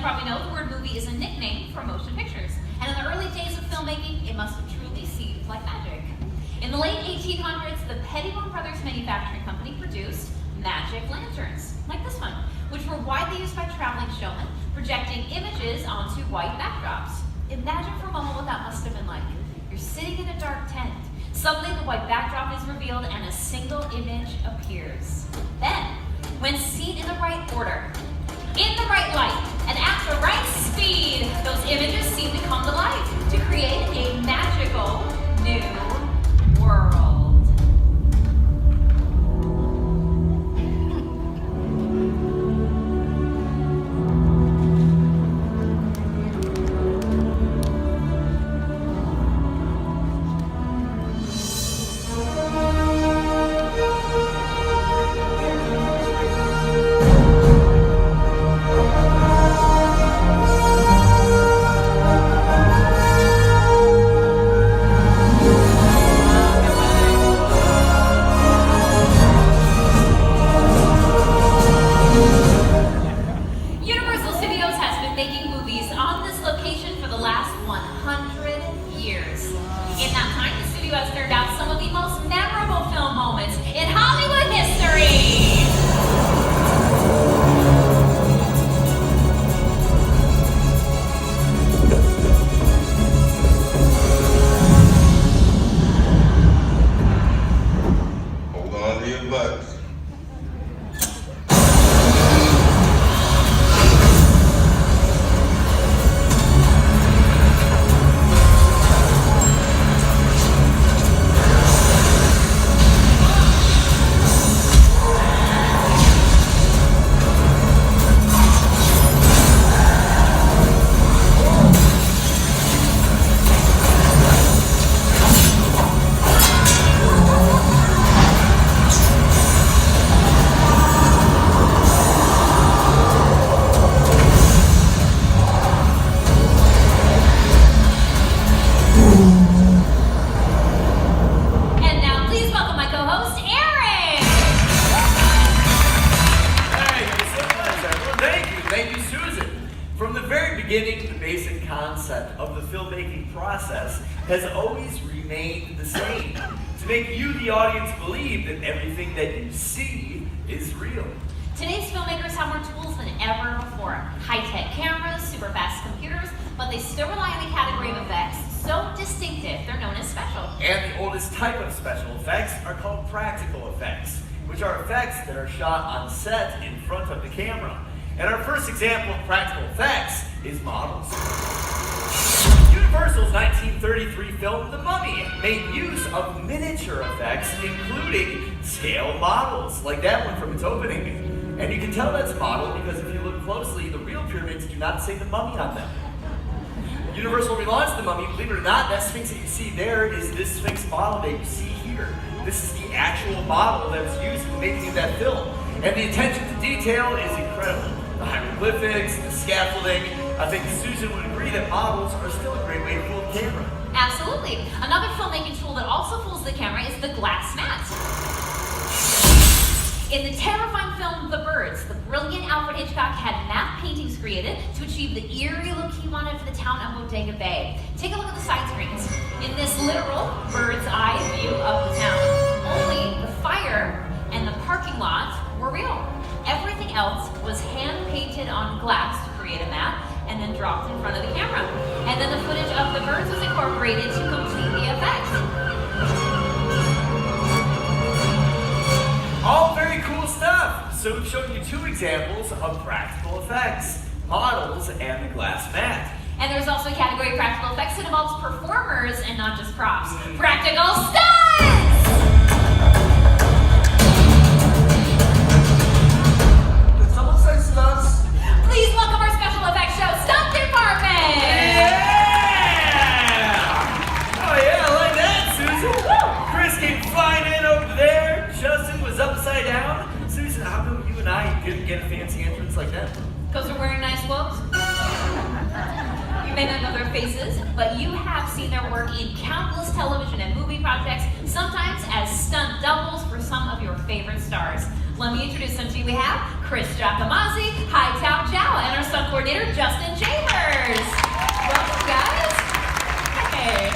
probably know, the word movie is a nickname for motion pictures. And in the early days of filmmaking, it must have truly seemed like magic. In the late 1800s, the Pettibone Brothers Manufacturing Company produced magic lanterns, like this one, which were widely used by traveling showmen, projecting images onto white backdrops. Imagine for a moment what that must have been like. You're sitting in a dark tent. Suddenly the white backdrop is revealed and a single image appears. Then, when seen in the right order, in the right light, and at the right speed, those images seem to come to life to create a magical new world. The basic concept of the filmmaking process has always remained the same, to make you, the audience, believe that everything that you see is real. Today's filmmakers have more tools than ever before. High-tech cameras, super fast computers, but they still rely on the category of effects so distinctive they're known as special. And the oldest type of special effects are called practical effects, which are effects that are shot on set in front of the camera. And our first example of practical effects is models. Universal's 1933 film, The Mummy, made use of miniature effects, including scale models, like that one from its opening. And you can tell that's a model because if you look closely, the real pyramids do not say The Mummy on them. Universal relaunched The Mummy. Believe it or not, that Sphinx that you see there is this Sphinx model that you see here. This is the actual model that was used in the making of that film. And the attention to detail is incredible. The hieroglyphics, the scaffolding. I think Susan would agree that models are still a great way to fool the camera. Absolutely. Another filmmaking tool that also fools the camera is the glass mat. In the terrifying film The Birds, the brilliant Alfred Hitchcock had matte paintings created to achieve the eerie look he wanted for the town of Bodega Bay. Take a look at the side screens. In this literal bird's eye view of the town, only the fire and the parking lot were real. Everything else was hand-painted on glass to create a map and then dropped in front of the camera. And then the footage of the birds was incorporated to complete the effect. All very cool stuff. So we've shown you two examples of practical effects, models and the glass mat. And there's also a category of practical effects that involves performers and not just props. Practical stunts! Please welcome our special effects show, Stunt Department! Yeah! Oh yeah, I like that, Susan. Chris came flying in over there. Justin was upside down. Susan, how come you and I couldn't get a fancy entrance like that? Because we're wearing nice clothes. You may not know their faces, but you have seen their work in countless television and movie projects, sometimes as stunt doubles for some of your favorite stars. Let me introduce them to you. We have Chris Giacomazzi, Hightown Chow, and our stunt coordinator, Justin Chambers. Welcome, guys. Hey.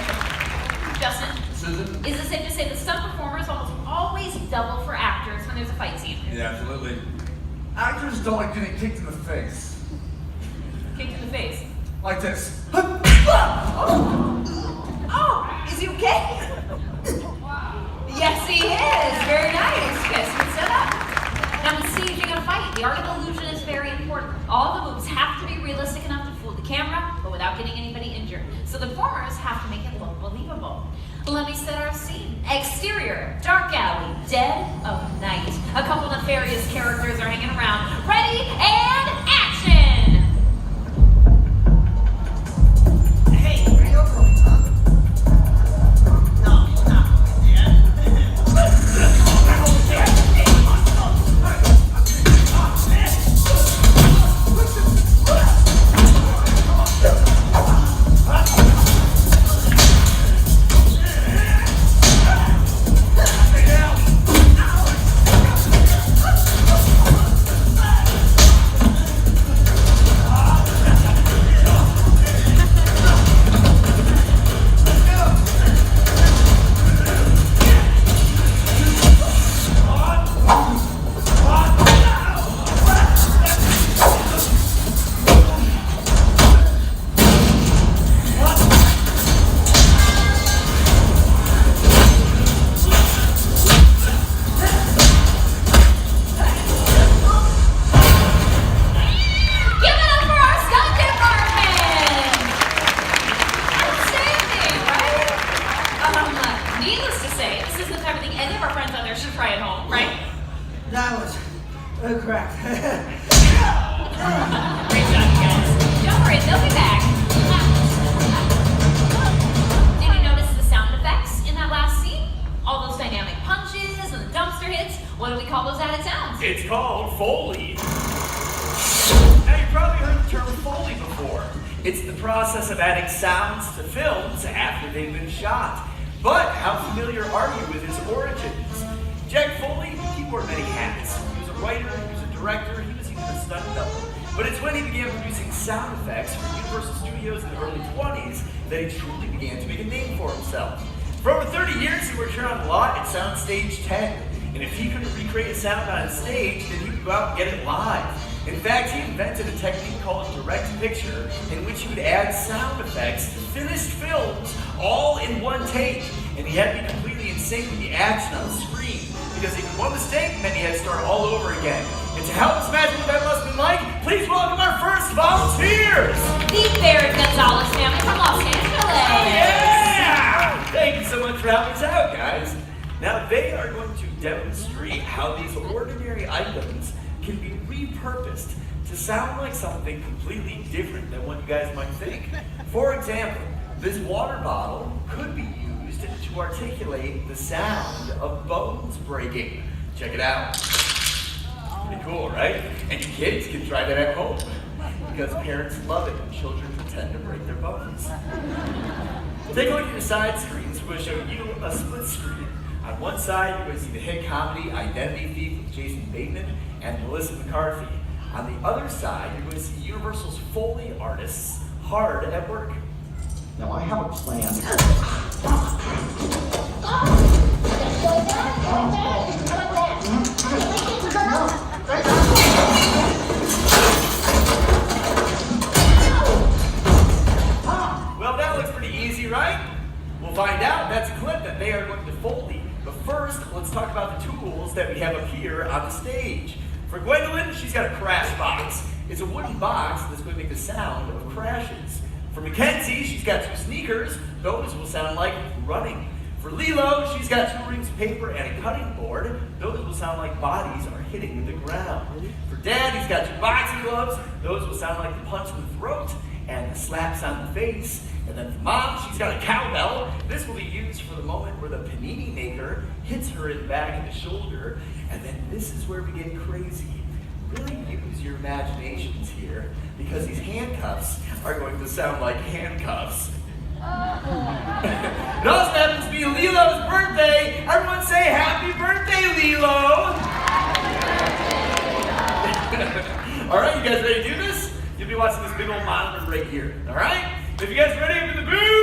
Justin, Susan? is it safe to say that stunt performers almost always double for actors when there's a fight scene? Yeah, absolutely. Actors don't like getting kicked in the face. Kicked in the face. Like this. Oh, is he okay? Yes, he is. Very nice. Yes, good setup. Now, when staging a fight, the art of illusion is very important. All the moves have to be realistic enough to fool the camera, but without getting anybody injured. So the performers have to make it look believable. Let me set our scene. Exterior, dark alley, dead of night. A couple nefarious characters are hanging around. Ready, and action! Hey, where you going, huh? No, he's not going yet. Give it up for our stunt department! Outstanding, right? Needless to say, this isn't the type of thing any of our friends out there should try at home, right? That was correct. Great job, you guys. Don't worry, they'll be back. Did you notice the sound effects in that last scene? All those dynamic punches and the dumpster hits. What do we call those added sounds? It's called Foley. Now, you've probably heard the term Foley before. It's the process of adding sounds to films after they've been shot. But how familiar are you with his origins? Jack Foley, he wore many hats. He was a writer, he was a director, he was even a stunt double. But it's when he began producing sound effects for Universal Studios in the early 20s that he truly began to make a name for himself. For over 30 years, he worked here on the lot at Soundstage 10. And if he couldn't recreate a sound on stage, then he would go out and get it live. In fact, he invented a technique called direct picture, in which he would add sound effects to finished films all in one take. And he had to be completely in sync with the action on the screen, because if one mistake meant he had to start all over again. And to help us imagine what that must have been like, please welcome our first volunteers! The Barrett Gonzalez family from Los Angeles. Oh, yeah! Thank you so much for helping us out, guys. Now, they are going to demonstrate how these ordinary items can be repurposed to sound like something completely different than what you guys might think. For example, this water bottle could be used to articulate the sound of bones breaking. Check it out. Pretty cool, right? And you kids can try that at home, because parents love it when children pretend to break their bones. Take a look at your side screens. We're going to show you a split screen. On one side, you're going to see the hit comedy Identity Thief with Jason Bateman and Melissa McCarthy. On the other side, you're going to see Universal's Foley artists hard at work. Now I have a plan. Well, that looks pretty easy, right? We'll find out. That's a clip that they are going to Foley. But first, let's talk about the tools that we have up here on the stage. For Gwendolyn, she's got a crash box. It's a wooden box that's going to make the sound of crashes. For Mackenzie, she's got 2 sneakers. Those will sound like running. For Lilo, she's got 2 rings of paper and a cutting board. Those will sound like bodies are hitting the ground. For Dad, he's got 2 boxing gloves. Those will sound like the punch in the throat and the slaps on the face. And then for Mom, she's got a cowbell. This will be used for the moment where the panini maker hits her in the back of the shoulder. And then this is where we get crazy. Really use your imaginations here, because these handcuffs are going to sound like handcuffs. It also happens to be Lilo's birthday. Everyone say happy birthday, Lilo! you guys ready to do this? You'll be watching this big old monitor right here. All right? If you guys ready for the boo!